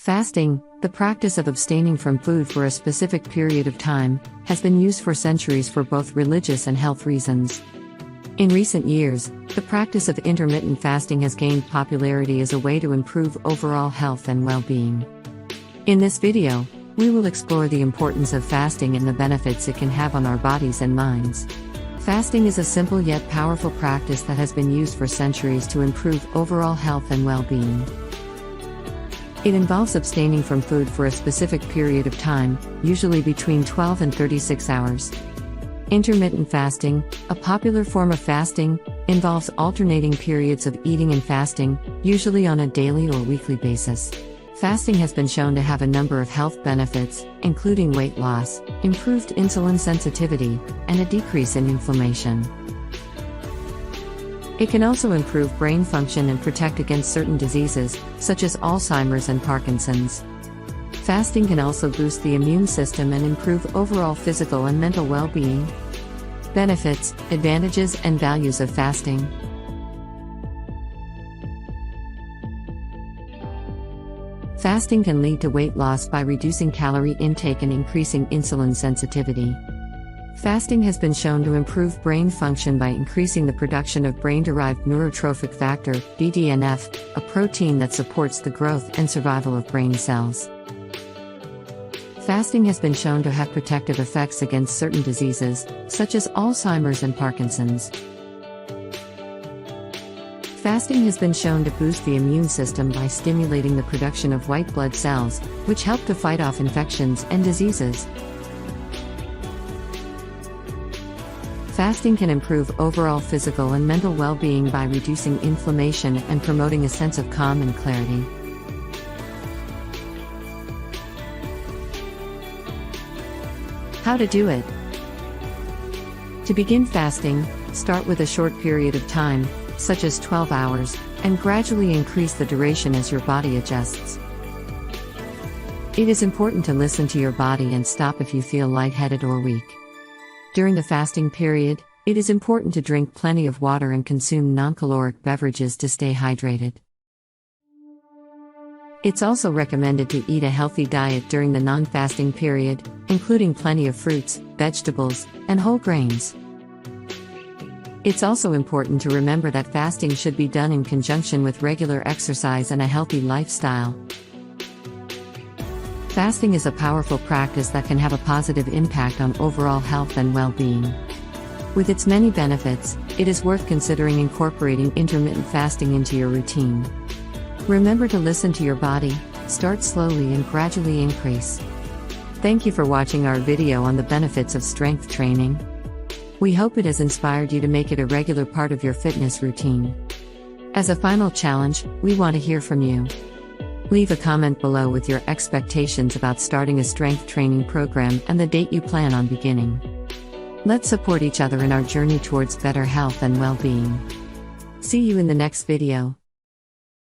Fasting, the practice of abstaining from food for a specific period of time, has been used for centuries for both religious and health reasons. In recent years, the practice of intermittent fasting has gained popularity as a way to improve overall health and well-being. In this video, we will explore the importance of fasting and the benefits it can have on our bodies and minds. Fasting is a simple yet powerful practice that has been used for centuries to improve overall health and well-being. It involves abstaining from food for a specific period of time, usually between 12 and 36 hours. Intermittent fasting, a popular form of fasting, involves alternating periods of eating and fasting, usually on a daily or weekly basis. Fasting has been shown to have a number of health benefits, including weight loss, improved insulin sensitivity, and a decrease in inflammation. It can also improve brain function and protect against certain diseases, such as Alzheimer's and Parkinson's. Fasting can also boost the immune system and improve overall physical and mental well-being. Benefits, advantages, and values of fasting. Fasting can lead to weight loss by reducing calorie intake and increasing insulin sensitivity. Fasting has been shown to improve brain function by increasing the production of brain-derived neurotrophic factor, BDNF, a protein that supports the growth and survival of brain cells. Fasting has been shown to have protective effects against certain diseases, such as Alzheimer's and Parkinson's. Fasting has been shown to boost the immune system by stimulating the production of white blood cells, which help to fight off infections and diseases. Fasting can improve overall physical and mental well-being by reducing inflammation and promoting a sense of calm and clarity. How to do it? To begin fasting, start with a short period of time, such as 12 hours, and gradually increase the duration as your body adjusts. It is important to listen to your body and stop if you feel lightheaded or weak. During the fasting period, it is important to drink plenty of water and consume non-caloric beverages to stay hydrated. It's also recommended to eat a healthy diet during the non-fasting period, including plenty of fruits, vegetables, and whole grains. It's also important to remember that fasting should be done in conjunction with regular exercise and a healthy lifestyle. Fasting is a powerful practice that can have a positive impact on overall health and well-being. With its many benefits, it is worth considering incorporating intermittent fasting into your routine. Remember to listen to your body, start slowly and gradually increase. Thank you for watching our video on the benefits of strength training. We hope it has inspired you to make it a regular part of your fitness routine. As a final challenge, we want to hear from you. Leave a comment below with your expectations about starting a strength training program and the date you plan on beginning. Let's support each other in our journey towards better health and well-being. See you in the next video.